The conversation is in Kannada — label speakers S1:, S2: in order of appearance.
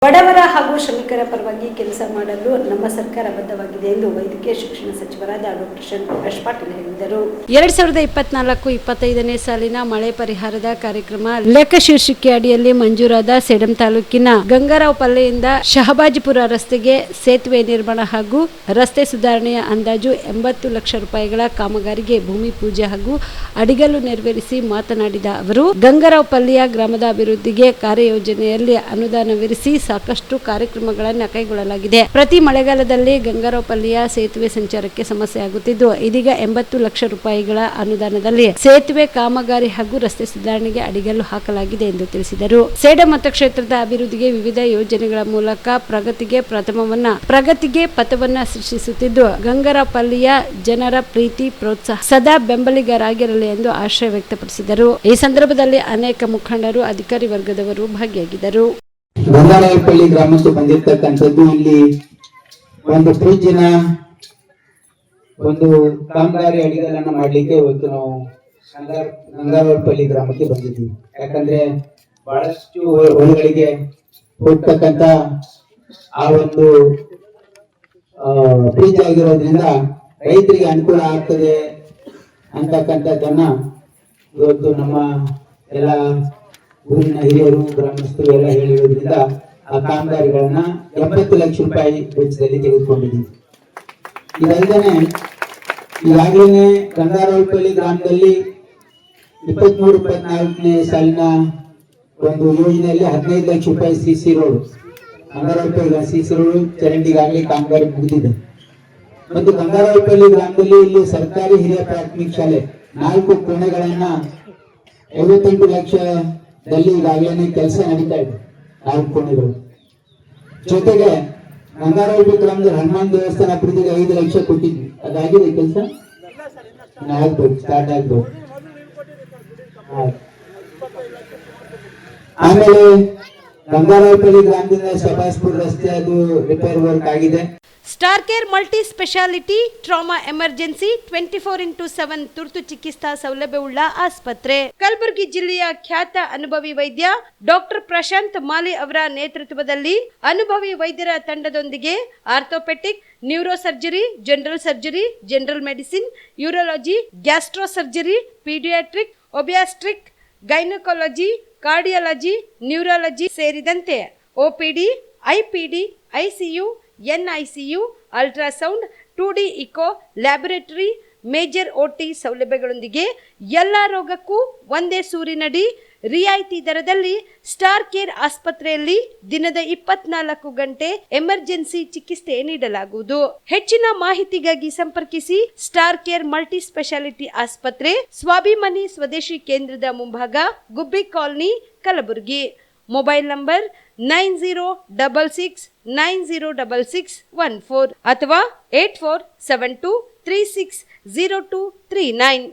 S1: ಬಡವರ ಹಾಗೂ ಶ್ರಮಿಕರ ಪರವಾಗಿ ಕೆಲಸ ಮಾಡಲು ನಮ್ಮ ಸರ್ಕಾರ ಬದ್ಧವಾಗಿದೆ ಎಂದು ವೈದ್ಯಕೀಯ ಶಿಕ್ಷಣ ಸಚಿವರಾದ ಡಾಕ್ಟರ್ ಪ್ರಕಾಶ್ ಪಾಟೀಲ್ ಹೇಳಿದರು. 2024-25ನೇ ಸಾಲಿನ ಮಳೆ ಪರಿಹಾರದ ಕಾರ್ಯಕ್ರಮ ಲೆಕ್ಕ ಶೀರ್ಷಿಕೆ ಅಡಿಯಲ್ಲಿ ಮಂಜೂರಾದ ಸೇಡಂ ತಾಲೂಕಿನ ಗಂಗಾರಾವ್ ಪಲ್ಲೆಯಿಂದ ಶಹಬಾಜ್ಪುರ ರಸ್ತೆಗೆ ಸೇತುವೆ ನಿರ್ಮಾಣ ಹಾಗೂ ರಸ್ತೆ ಸುಧಾರಣೆಯ ಅಂದಾಜು 80 ಲಕ್ಷ ರೂಪಾಯಿಗಳ ಕಾಮಗಾರಿಗೆ ಭೂಮಿ ಪೂಜೆ ಹಾಗೂ ಅಡಿಗಲ್ಲು ನೆರವೇರಿಸಿ ಮಾತನಾಡಿದ ಅವರು, ಗಂಗಾರಾವ್ ಪಲ್ಲಿಯ ಗ್ರಾಮದ ಅಭಿವೃದ್ಧಿಗೆ ಕಾರ್ಯಯೋಜನೆಯಲ್ಲಿ ಅನುದಾನವಿರಿಸಿ ಸಾಕಷ್ಟು ಕಾರ್ಯಕ್ರಮಗಳನ್ನು ಕೈಗೊಳ್ಳಲಾಗಿದೆ. ಪ್ರತಿ ಮಳೆಗಾಲದಲ್ಲಿ ಗಂಗಾರಾವ್ ಪಲ್ಲಿಯ ಸೇತುವೆ ಸಂಚಾರಕ್ಕೆ ಸಮಸ್ಯೆ ಆಗುತ್ತಿದ್ದು, ಇದೀಗ 80 ಲಕ್ಷ ರೂಪಾಯಿಗಳ ಅನುದಾನದಲ್ಲಿ ಸೇತುವೆ ಕಾಮಗಾರಿ ಹಾಗೂ ರಸ್ತೆ ಸುಧಾರಣೆಗೆ ಅಡಿಗಲ್ಲು ಹಾಕಲಾಗಿದೆ ಎಂದು ತಿಳಿಸಿದರು. ಸೇಡಂ ಮತಕ್ಷೇತ್ರದ ಅಭಿವೃದ್ಧಿಗೆ ವಿವಿಧ ಯೋಜನೆಗಳ ಮೂಲಕ ಪ್ರಗತಿಗೆ ಪಥವನ್ನ ಸೃಷ್ಟಿಸುತ್ತಿದ್ದು, ಗಂಗಾರಾವ್ ಪಲ್ಲಿಯ ಜನರ ಪ್ರೀತಿ ಪ್ರೋತ್ಸಾಹ ಸದಾ ಬೆಂಬಲಿಗರಾಗಿರಲಿ ಎಂದು ಆಶಯ ವ್ಯಕ್ತಪಡಿಸಿದರು. ಈ ಸಂದರ್ಭದಲ್ಲಿ ಅನೇಕ ಮುಖಂಡರು, ಅಧಿಕಾರಿ ವರ್ಗದವರು ಭಾಗಿಯಾಗಿದ್ದರು.
S2: ಗಂಗಾರಾಯಪಲ್ಲಿ ಗ್ರಾಮಕ್ಕೆ ಬಂದಿರತಕ್ಕಂಥದ್ದು ಇಲ್ಲಿ ಒಂದು ಫ್ರಿಡ್ಜಿನ ಒಂದು ಕಾಮಗಾರಿ ಅಡಿಗಲನ್ನ ಮಾಡ್ಲಿಕ್ಕೆ ಇವತ್ತು ನಾವು ಗಂಗಾರಾಯಪಲ್ಲಿ ಗ್ರಾಮಕ್ಕೆ ಬಂದಿದ್ದೀವಿ. ಯಾಕಂದ್ರೆ ಬಹಳಷ್ಟು ಹೊಲಗಳಿಗೆ ಹೋಗ್ತಕ್ಕಂತ ಆ ಒಂದು ಫ್ರಿಡ್ಜ್ ಆಗಿರೋದ್ರಿಂದ ರೈತರಿಗೆ ಅನುಕೂಲ ಆಗ್ತದೆ ಅಂತಕ್ಕಂಥದ್ದನ್ನ ಇವತ್ತು ನಮ್ಮ ಎಲ್ಲ ಊರಿನ ಹಿರಿಯರು ಗ್ರಾಮಸ್ಥರು ಎಲ್ಲ ಹೇಳಿರೋದ್ರಿಂದ ಆ ಕಾಮಗಾರಿಗಳನ್ನ 80 ಲಕ್ಷ ರೂಪಾಯಿ ವೆಚ್ಚದಲ್ಲಿ ತೆಗೆದುಕೊಂಡಿದ್ದೀವಿ. ಇದಲ್ಲದೆ ಈಗಾಗಲೇ ಗಂಗಾರಾಯಪಲ್ಲಿ ಗ್ರಾಮದಲ್ಲಿ 23-24ನೇ ಸಾಲಿನ ಒಂದು ಯೋಜನೆಯಲ್ಲಿ 15 ಲಕ್ಷ ರೂಪಾಯಿ ಸಿಸಿ ರೋಡ್, ಗಂಗಾರಾಯಪಲ್ಲಿ ಸಿಸಿ ರೋಡ್ ಚರಂಡಿಗಾಗಲೇ ಕಾಮಗಾರಿ ಮುಗಿದಿದೆ. ಮತ್ತು ಗಂಗಾರಾಯಪಲ್ಲಿ ಗ್ರಾಮದಲ್ಲಿ ಇಲ್ಲಿ ಸರ್ಕಾರಿ ಹಿರಿಯ ಪ್ರಾಥಮಿಕ ಶಾಲೆ 4 ಕೋಣೆಗಳನ್ನ 58 ಲಕ್ಷದಲ್ಲಿ ಈಗಾಗಲೇ ಕೆಲಸ ನಡೀತಾ ಇದೆ. 4 ಕೋಣೆಗಳು ಜೊತೆಗೆ ಗಂಗಾರಾಯಪಲ್ಲಿ ಗ್ರಾಮದಲ್ಲಿ ಹನುಮಾನ್ ದೇವಸ್ಥಾನ ಅಭಿವೃದ್ಧಿಗೆ 5 ಲಕ್ಷ ಕೊಟ್ಟಿದ್ವಿ. ಅದಾಗಿದೆ ಕೆಲಸ ಆಗ್ಬೇಕು, ಸ್ಟಾರ್ಟ್ ಆಗ್ಬೇಕು. ಆಮೇಲೆ ಗಂಗಾರಾಯಪಲ್ಲಿ ಗ್ರಾಮದಿಂದ ಶಹಬಾಜ್ಪುರ ರಸ್ತೆ ಅದು ರಿಪೇರ್ ವರ್ಕ್ ಆಗಿದೆ.
S1: Star care multi speciality trauma emergency 24x7 ತುರ್ತು ಚಿಕಿತ್ಸಾ ಸೌಲಭ್ಯವುಳ್ಳ ಆಸ್ಪತ್ರೆ. ಕಲಬುರಗಿ ಜಿಲ್ಲೆಯ ಖ್ಯಾತ ಅನುಭವಿ ವೈದ್ಯ ಡಾಕ್ಟರ್ ಪ್ರಶಾಂತ್ ಮಾಲಿ ಅವರ ನೇತೃತ್ವದಲ್ಲಿ ಅನುಭವಿ ವೈದ್ಯರ ತಂಡದೊಂದಿಗೆ orthopaedic, neuro surgery, general surgery, general medicine, urology, gastro surgery, paediatric, obstetric, gynaecology, cardiology, neurology ಸೇರಿದಂತೆ OPD, IPD, ICU, NICU, ultrasound, 2D echo, laboratory, major OT ಸೌಲಭ್ಯಗಳೊಂದಿಗೆ ಎಲ್ಲ ರೋಗಕ್ಕೂ ಒಂದೇ ಸೂರಿನಡಿ ರಿಯಾಯಿತಿ ದರದಲ್ಲಿ ಸ್ಟಾರ್ ಕೇರ್ ಆಸ್ಪತ್ರೆಯಲ್ಲಿ ದಿನದ 24 ಗಂಟೆ ಎಮರ್ಜೆನ್ಸಿ ಚಿಕಿತ್ಸೆ ನೀಡಲಾಗುವುದು. ಹೆಚ್ಚಿನ ಮಾಹಿತಿಗಾಗಿ ಸಂಪರ್ಕಿಸಿ ಸ್ಟಾರ್ ಕೇರ್ ಮಲ್ಟಿ ಸ್ಪೆಷಾಲಿಟಿ ಆಸ್ಪತ್ರೆ, ಸ್ವಾಭಿಮಾನಿ ಸ್ವದೇಶಿ ಕೇಂದ್ರದ ಮುಂಭಾಗ, ಗುಬ್ಬಿ ಕಾಲನಿ, ಕಲಬುರಗಿ. ಮೊಬೈಲ್ ನಂಬರ್ 9066906614 ಅಥವಾ 8472360239.